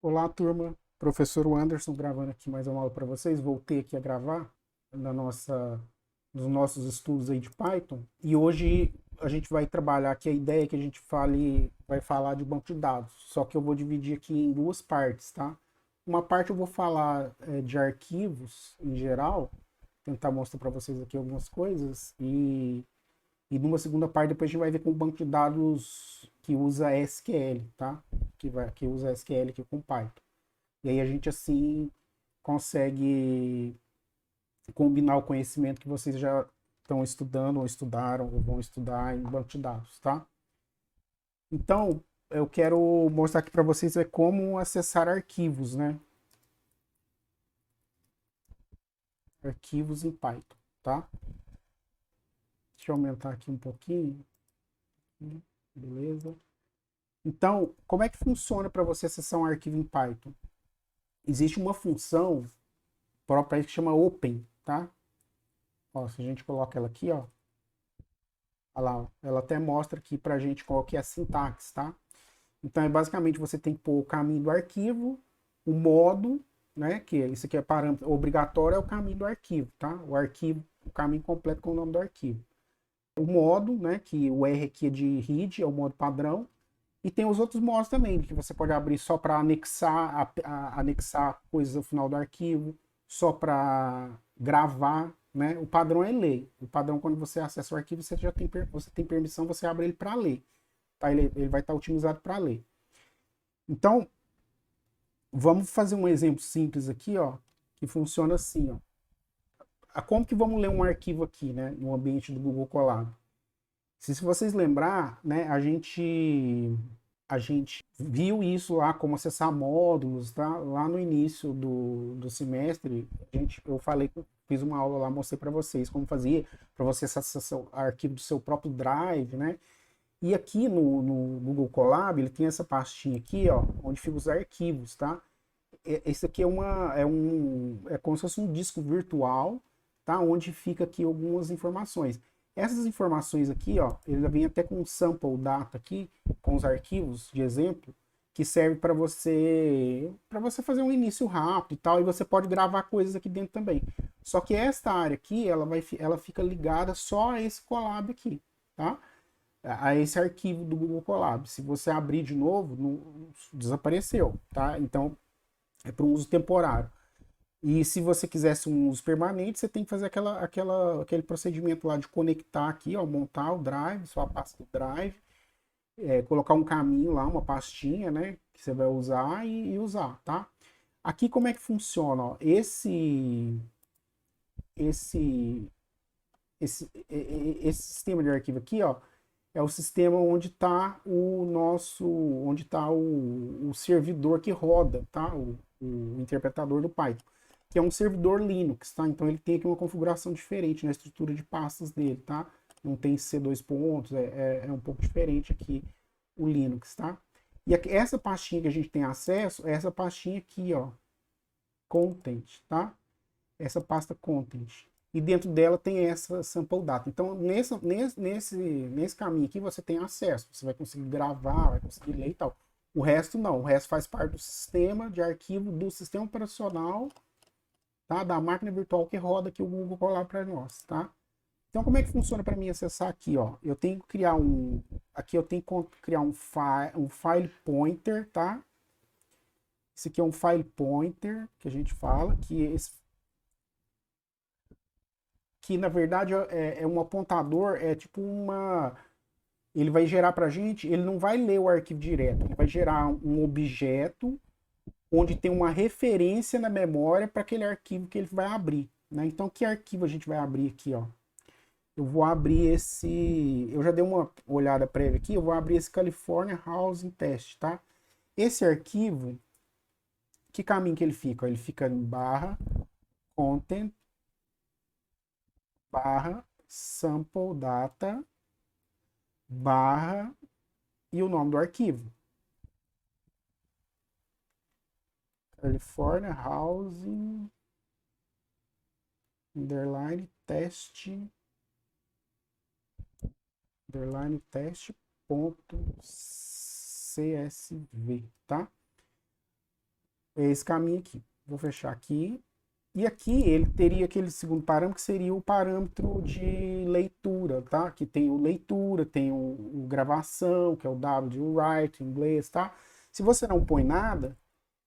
Olá, turma. Professor Anderson gravando aqui mais uma aula para vocês. Voltei aqui a gravar nos nossos estudos aí de Python. E hoje a gente vai trabalhar aqui a ideia é que a gente vai falar de banco de dados. Só que eu vou dividir aqui em duas partes, tá? Uma parte eu vou falar de arquivos em geral, tentar mostrar para vocês aqui algumas coisas. E numa segunda parte depois a gente vai ver com o banco de dados que usa SQL, tá? Que usa SQL aqui com Python. E aí a gente assim consegue combinar o conhecimento que vocês já estão estudando ou estudaram ou vão estudar em banco de dados, tá? Então, eu quero mostrar aqui para vocês como acessar arquivos, né? Arquivos em Python, tá? Deixa eu aumentar aqui um pouquinho. Beleza? Então, como é que funciona para você acessar um arquivo em Python? Existe uma função própria que chama open, tá? Ó, se a gente coloca ela aqui, ó, olha lá, ó, ela até mostra aqui pra gente qual que é a sintaxe, tá? Então, é basicamente você tem que pôr o caminho do arquivo, o modo, né? Que isso aqui é parâmetro obrigatório, é o caminho do arquivo, tá? O arquivo, o caminho completo com o nome do arquivo. O modo, né? Que o R aqui é de read, é o modo padrão. E tem os outros modos também, que você pode abrir só para anexar coisas ao final do arquivo, só para gravar, né? O padrão é ler. O padrão, quando você acessa o arquivo, você tem permissão, você abre ele para ler. Tá? Ele vai estar otimizado para ler. Então, vamos fazer um exemplo simples aqui, ó, que funciona assim, ó. Como que vamos ler um arquivo aqui, né, no ambiente do Google Colab? Se vocês lembrar, né, a gente viu isso lá, como acessar módulos, tá? Lá no início do semestre, eu falei, fiz uma aula lá, mostrei para vocês como fazia, para você acessar o arquivo do seu próprio Drive, né? E aqui no Google Colab, ele tem essa pastinha aqui, ó, onde ficam os arquivos, tá? Esse aqui é como se fosse um disco virtual, tá? Onde fica aqui algumas informações. Essas informações aqui, ó, ele vem até com um sample data aqui, com os arquivos de exemplo, que serve para você fazer um início rápido e tal, e você pode gravar coisas aqui dentro também. Só que esta área aqui, ela fica ligada só a esse Colab aqui, tá? A esse arquivo do Google Colab. Se você abrir de novo, desapareceu, tá? Então é para um uso temporário. E se você quisesse um uso permanente, você tem que fazer aquele procedimento lá de conectar aqui, ó, montar o drive, sua pasta do drive, colocar um caminho lá, uma pastinha, né, que você vai usar e usar, tá? Aqui como é que funciona, ó? Esse, esse sistema de arquivo aqui, ó, é o sistema onde está o servidor que roda, tá? O interpretador do Python, que é um servidor Linux, tá? Então ele tem aqui uma configuração diferente na estrutura de pastas dele, tá? Não tem C2 pontos, é um pouco diferente aqui o Linux, tá? E aqui, essa pastinha que a gente tem acesso é essa pastinha aqui, ó, Content, tá? Essa pasta Content. E dentro dela tem essa sample data. Então, nesse caminho aqui, você tem acesso. Você vai conseguir gravar, vai conseguir ler e tal. O resto não. O resto faz parte do sistema de arquivo do sistema operacional, tá? Da máquina virtual que roda aqui o Google Colab para nós, tá? Então, como é que funciona para mim acessar aqui, ó? Eu tenho que criar aqui eu tenho que criar um file pointer, tá? Esse aqui é um file pointer que a gente fala, que na verdade é um apontador, é tipo uma. Ele vai gerar para a gente, ele não vai ler o arquivo direto, ele vai gerar um objeto onde tem uma referência na memória para aquele arquivo que ele vai abrir. Né? Então, que arquivo a gente vai abrir aqui? Ó? Eu vou abrir esse. Eu já dei uma olhada prévia aqui, eu vou abrir esse California Housing Test, tá? Esse arquivo, que caminho que ele fica? Ele fica em barra content barra sample data barra e o nome do arquivo. California Housing underline test underline test ponto csv, tá? é esse caminho aqui. Vou fechar aqui. E aqui ele teria aquele segundo parâmetro, que seria o parâmetro de leitura, tá? Que tem o leitura, tem o gravação, que é o W, o write em inglês, tá? Se você não põe nada,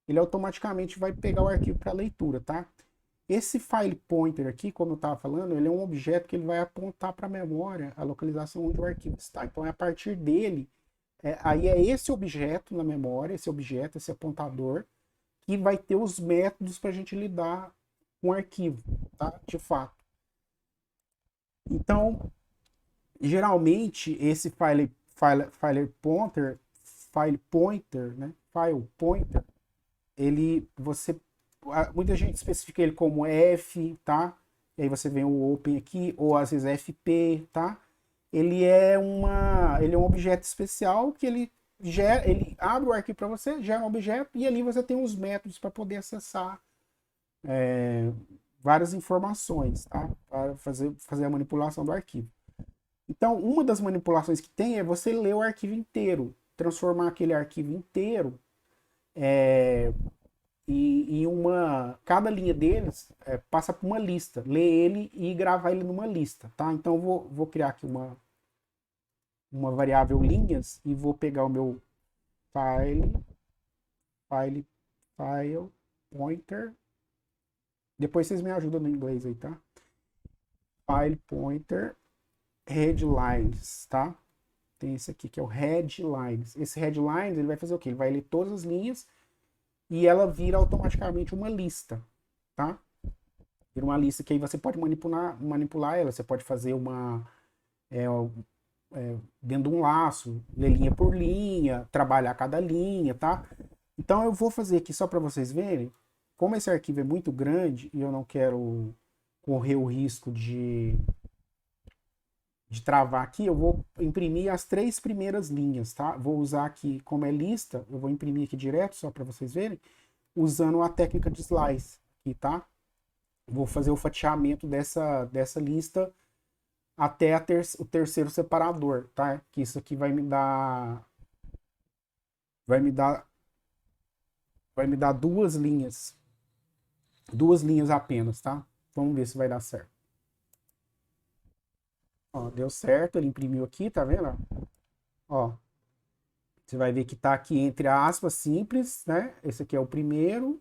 ele automaticamente vai pegar o arquivo para leitura, tá? Esse file pointer aqui, como eu estava falando, ele é um objeto que ele vai apontar para a memória a localização onde o arquivo está. Então, é a partir dele, aí é esse objeto na memória, esse objeto, esse apontador, que vai ter os métodos para a gente lidar com o arquivo, tá? De fato. Então, geralmente, esse file pointer, né? File pointer, muita gente especifica ele como F, tá? E aí você vem o open aqui, ou às vezes FP, tá? Ele é um objeto especial que ele abre o arquivo para você, gera um objeto e ali você tem os métodos para poder acessar várias informações, tá? Para fazer a manipulação do arquivo. Então, uma das manipulações que tem é você ler o arquivo inteiro, transformar aquele arquivo inteiro em cada linha deles passa por uma lista, ler ele e gravar ele numa lista, tá? Então eu vou criar aqui uma variável linhas e vou pegar o meu file pointer. Depois vocês me ajudam no inglês aí, tá? File pointer headlines, tá? Tem esse aqui que é o headlines. Esse headlines ele vai fazer o quê? Ele vai ler todas as linhas e ela vira automaticamente uma lista, tá? Vira uma lista que aí você pode manipular ela. Você pode fazer dentro de um laço, ler linha por linha, trabalhar cada linha, tá? Então eu vou fazer aqui só para vocês verem. Como esse arquivo é muito grande e eu não quero correr o risco de travar aqui, eu vou imprimir as 3 primeiras linhas, tá? Vou usar aqui, como é lista, eu vou imprimir aqui direto, só para vocês verem, usando a técnica de slice aqui, tá? Vou fazer o fatiamento dessa lista até o terceiro separador, tá? Que isso aqui vai me dar 2 linhas apenas, tá? Vamos ver se vai dar certo. Ó, deu certo, ele imprimiu aqui, tá vendo? Ó, você vai ver que tá aqui entre aspas simples, né? Esse aqui é o primeiro.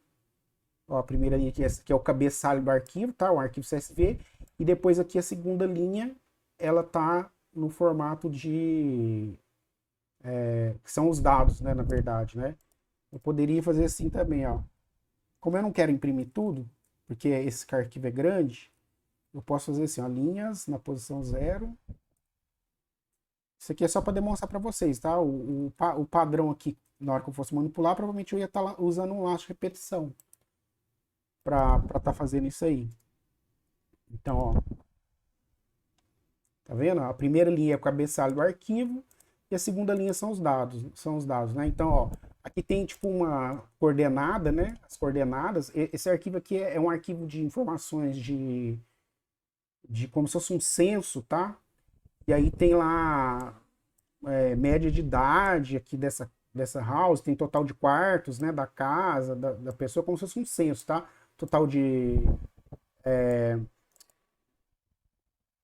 Ó, a primeira linha aqui, essa aqui é o cabeçalho do arquivo, tá? O arquivo CSV. E depois aqui a segunda linha, ela tá no formato que são os dados, né? Na verdade, né? Eu poderia fazer assim também, ó. Como eu não quero imprimir tudo, porque esse arquivo é grande, eu posso fazer assim, ó, linhas na posição 0. Isso aqui é só para demonstrar para vocês, tá? O padrão aqui, na hora que eu fosse manipular, provavelmente eu ia estar usando um laço de repetição para estar fazendo isso aí. Então, ó, tá vendo? A primeira linha é o cabeçalho do arquivo e a segunda linha são os dados, né? Então, ó, aqui tem tipo uma coordenada, né? As coordenadas. Esse arquivo aqui é um arquivo de informações de como se fosse um censo, tá? E aí tem lá média de idade aqui dessa house, tem total de quartos, né? Da casa, da pessoa, como se fosse um censo, tá? Total de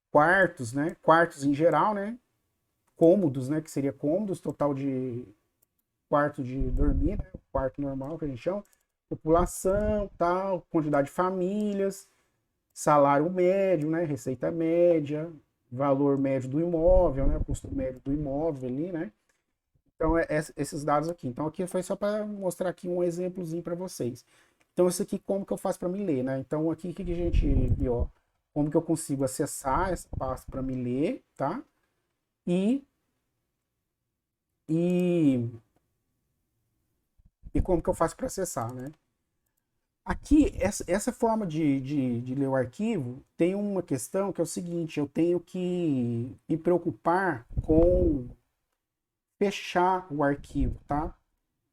quartos, né? Quartos em geral, né? Cômodos, né? Que seria cômodos, total de quarto de dormir, né? Quarto normal que a gente chama. População, tal, quantidade de famílias, salário médio, né? Receita média, valor médio do imóvel, né? Custo médio do imóvel ali, né? Então, esses dados aqui. Então, aqui foi só para mostrar aqui um exemplozinho para vocês. Então, isso aqui, como que eu faço para me ler, né? Então, aqui, o que a gente viu, ó? Como que eu consigo acessar essa pasta para me ler, tá? E como que eu faço para acessar, né? Aqui, essa forma de ler o arquivo tem uma questão que é o seguinte: eu tenho que me preocupar com fechar o arquivo, tá?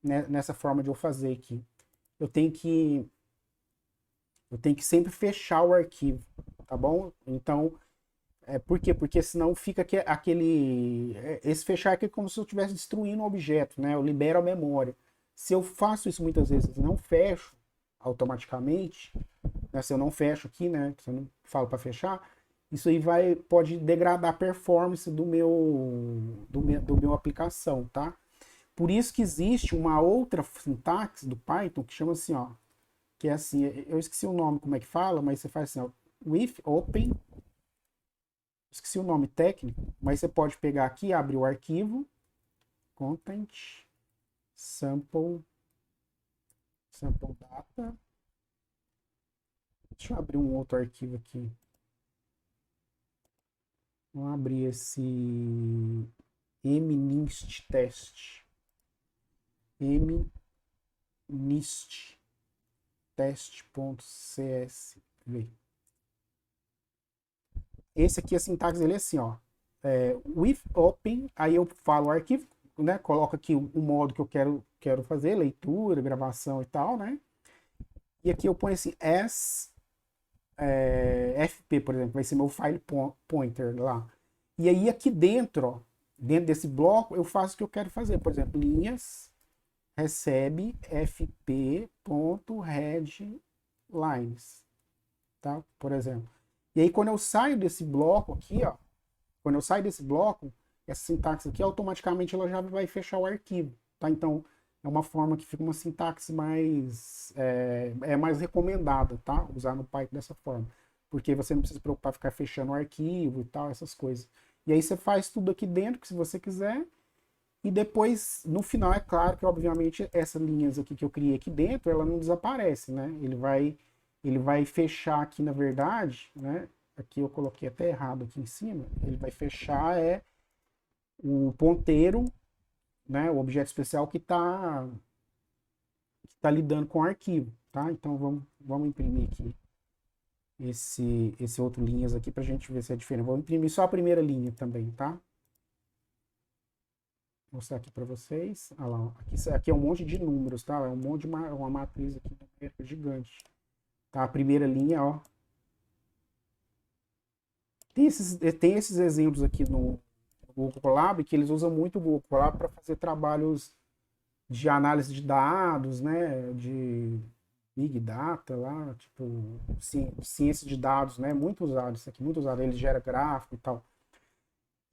Nessa forma de eu fazer aqui. Eu tenho que sempre fechar o arquivo, tá bom? Então, por quê? Porque senão fica esse fechar aqui é como se eu estivesse destruindo o objeto, né? Eu libero a memória. Se eu faço isso muitas vezes e não fecho automaticamente, né, se eu não fecho aqui, né, se eu não falo para fechar, isso aí pode degradar a performance do meu aplicação, tá? Por isso que existe uma outra sintaxe do Python que chama assim, ó, que é assim, eu esqueci o nome, como é que fala, mas você faz assim, ó, with open, esqueci o nome técnico, mas você pode pegar aqui, abrir o arquivo, content, sample data. Deixa eu abrir um outro arquivo aqui. Vamos abrir esse mnist test. mnist test.csv. Esse aqui, a sintaxe dele é assim, ó. With open, aí eu falo o arquivo, né? Coloco aqui o modo que eu quero fazer, leitura, gravação e tal, né? E aqui eu ponho assim, as fp, por exemplo, vai ser meu file pointer lá. E aí aqui dentro, ó, dentro desse bloco, eu faço o que eu quero fazer. Por exemplo, linhas recebe fp.readlines, tá? Por exemplo. E aí quando eu saio desse bloco aqui, ó, quando eu saio desse bloco, essa sintaxe aqui automaticamente ela já vai fechar o arquivo, tá? Então é uma forma que fica uma sintaxe mais recomendada, tá? Usar no Python dessa forma, porque você não precisa se preocupar em ficar fechando o arquivo e tal, essas coisas. E aí você faz tudo aqui dentro, que se você quiser, e depois, no final, é claro que, obviamente, essas linhas aqui que eu criei aqui dentro, ela não desaparece, né? Ele vai fechar aqui, na verdade, né? Aqui eu coloquei até errado aqui em cima. Ele vai fechar o ponteiro, né? O objeto especial que tá lidando com o arquivo, tá? Então, vamos imprimir aqui esse outro linhas aqui pra gente ver se é diferente. Vou imprimir só a primeira linha também, tá? Vou mostrar aqui para vocês. Olha lá, aqui é um monte de números, tá? É um monte de uma matriz aqui numérica gigante. Tá? A primeira linha, ó. Tem esses exemplos aqui no Google Colab que eles usam muito o Google Colab para fazer trabalhos de análise de dados, né? De Big Data lá, tipo, ciência de dados, né? Muito usado isso aqui, muito usado. Ele gera gráfico e tal.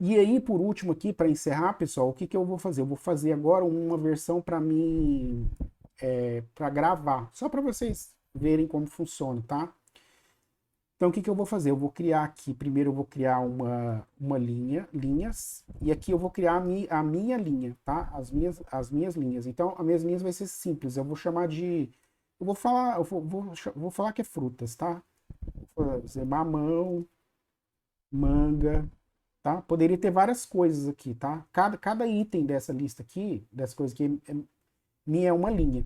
E aí, por último aqui, para encerrar, pessoal, o que eu vou fazer? Eu vou fazer agora uma versão para mim, para gravar, só para vocês verem como funciona, tá? Então, o que eu vou fazer? Eu vou criar aqui, primeiro eu vou criar uma linhas, e aqui eu vou criar a minha linha, tá? As minhas linhas. Então, as minhas linhas vai ser simples, eu vou chamar de, eu vou falar que é frutas, tá? Vou fazer mamão, manga, tá? Poderia ter várias coisas aqui, tá? Cada item dessa lista aqui, dessas coisas aqui, minha é uma linha.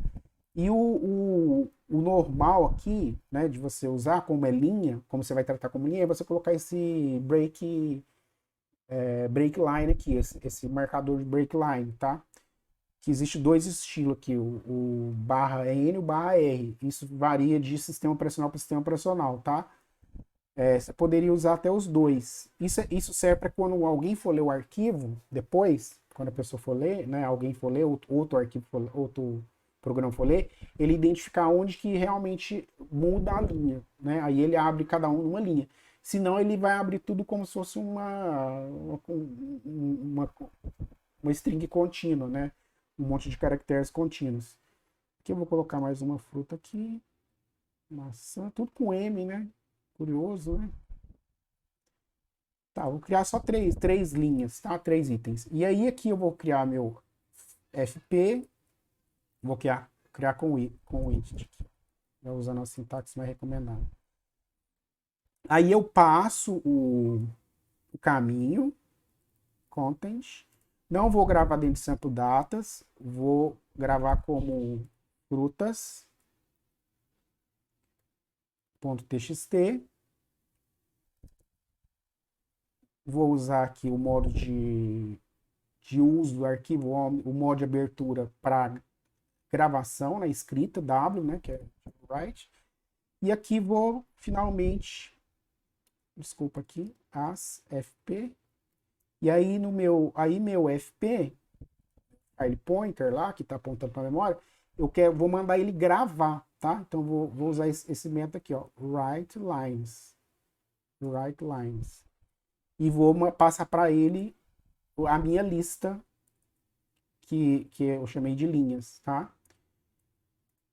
E o normal aqui, né, de você usar como é linha, como você vai tratar como linha, é você colocar esse break line aqui, esse marcador de break line, tá? Que existe dois estilos aqui, o barra N e o barra R. Isso varia de sistema operacional para sistema operacional, tá? Você poderia usar até os dois. Isso serve para quando alguém for ler o arquivo, depois, quando a pessoa for ler, né, alguém for ler, outro arquivo, outro programa for ler, ele identificar onde que realmente muda a linha, né? Aí ele abre cada um numa linha. Senão ele vai abrir tudo como se fosse uma string contínua, né? Um monte de caracteres contínuos. Aqui eu vou colocar mais uma fruta aqui. Maçã, tudo com M, né? Curioso, né? Tá, vou criar só três linhas, tá? Três itens. E aí aqui eu vou criar meu FP, vou criar com it aqui, usando a sintaxe mais recomendada. Aí eu passo o caminho, content, não vou gravar dentro de sample datas, vou gravar como frutas.txt. Vou usar aqui o modo de uso do arquivo, o modo de abertura para gravação, na escrita, W, né, que é write. E aqui vou finalmente, desculpa aqui, as fp. E aí meu fp, file pointer lá, que está apontando para a memória, vou mandar ele gravar, tá? Então vou usar esse método aqui, ó, write lines, e vou passar para ele a minha lista que eu chamei de linhas, tá?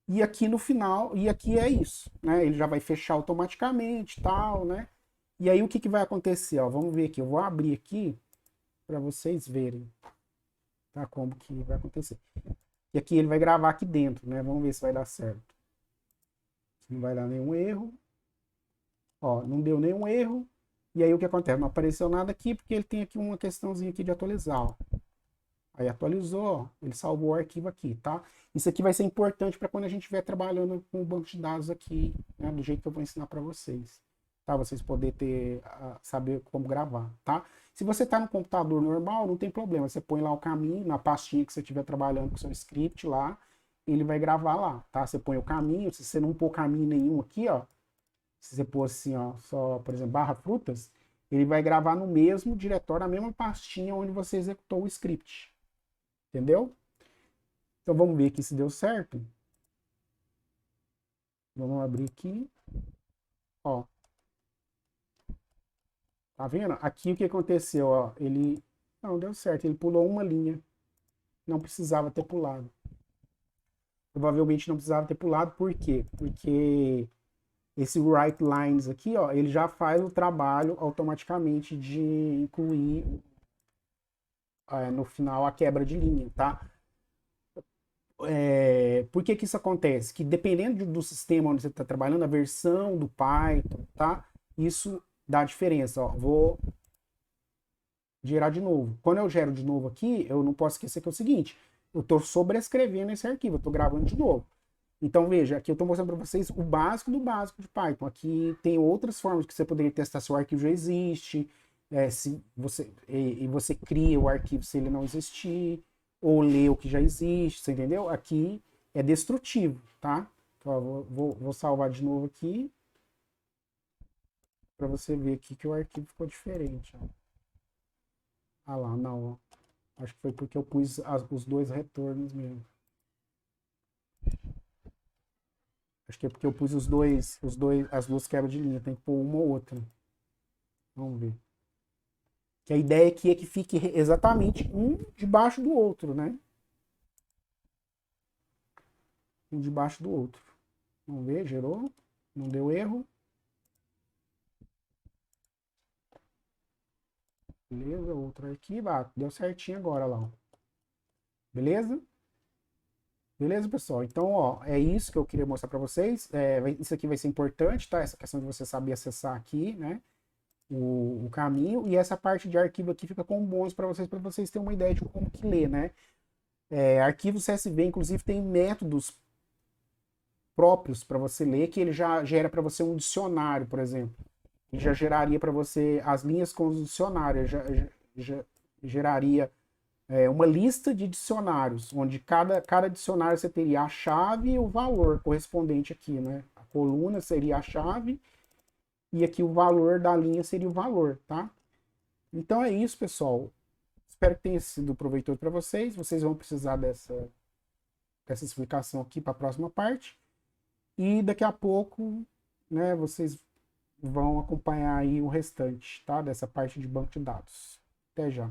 E aqui no final, e aqui é isso, né? Ele já vai fechar automaticamente, tal, né? E aí o que vai acontecer, ó? Vamos ver aqui, eu vou abrir aqui para vocês verem, tá? Como que vai acontecer. E aqui ele vai gravar aqui dentro, né? Vamos ver se vai dar certo. Não vai dar nenhum erro. Ó, não deu nenhum erro. E aí o que acontece? Não apareceu nada aqui porque ele tem aqui uma questãozinha aqui de atualizar, ó. Aí atualizou, ó, ele salvou o arquivo aqui, tá? Isso aqui vai ser importante para quando a gente estiver trabalhando com o banco de dados aqui, né, do jeito que eu vou ensinar para vocês, tá? Vocês poderem saber como gravar, tá? Se você está no computador normal, não tem problema, você põe lá o caminho, na pastinha que você estiver trabalhando com o seu script lá, ele vai gravar lá, tá? Você põe o caminho, se você não pôr caminho nenhum aqui, ó, se você pôr assim, ó, só, por exemplo, barra frutas, ele vai gravar no mesmo diretório, na mesma pastinha onde você executou o script. Entendeu? Então vamos ver aqui se deu certo. Vamos abrir aqui. Ó. Tá vendo? Aqui o que aconteceu, ó, ele não deu certo, ele pulou uma linha. Não precisava ter pulado. Provavelmente não precisava ter pulado, por quê? Porque esse write lines aqui, ó, ele já faz o trabalho automaticamente de incluir no final a quebra de linha, tá? Por que isso acontece? Que dependendo do sistema onde você está trabalhando, a versão do Python, tá? Isso dá diferença, ó. Vou gerar de novo. Quando eu gero de novo aqui, eu não posso esquecer que é o seguinte, eu estou sobrescrevendo esse arquivo, eu estou gravando de novo. Então veja, aqui eu estou mostrando para vocês o básico do básico de Python. Aqui tem outras formas que você poderia testar se o arquivo já existe, se você, e você cria o arquivo se ele não existir, ou lê o que já existe, você entendeu? Aqui é destrutivo, tá? Então, vou salvar de novo aqui, para você ver aqui que o arquivo ficou diferente. Ó. Ah lá, não, ó. Acho que foi porque eu pus os dois retornos mesmo. Acho que é porque eu pus as duas quebras de linha. Tem que pôr uma ou outra. Vamos ver. Que a ideia aqui é que fique exatamente um debaixo do outro, né? Um debaixo do outro. Vamos ver, gerou. Não deu erro. Beleza, outro arquivo. Ah, deu certinho agora lá. Ó. Beleza? Beleza, pessoal? Então, ó, é isso que eu queria mostrar para vocês. Isso aqui vai ser importante, tá? Essa questão de você saber acessar aqui, né? O caminho. E essa parte de arquivo aqui fica com bônus para vocês terem uma ideia de como que ler, né? Arquivo CSV, inclusive, tem métodos próprios para você ler, que ele já gera para você um dicionário, por exemplo. Ele já geraria para você as linhas com os dicionários, já geraria uma lista de dicionários, onde cada dicionário você teria a chave e o valor correspondente aqui, né? A coluna seria a chave e aqui o valor da linha seria o valor, tá? Então é isso, pessoal. Espero que tenha sido proveitoso para vocês. Vocês vão precisar dessa explicação aqui para a próxima parte. E daqui a pouco, né, vocês vão acompanhar aí o restante, tá? Dessa parte de banco de dados. Até já.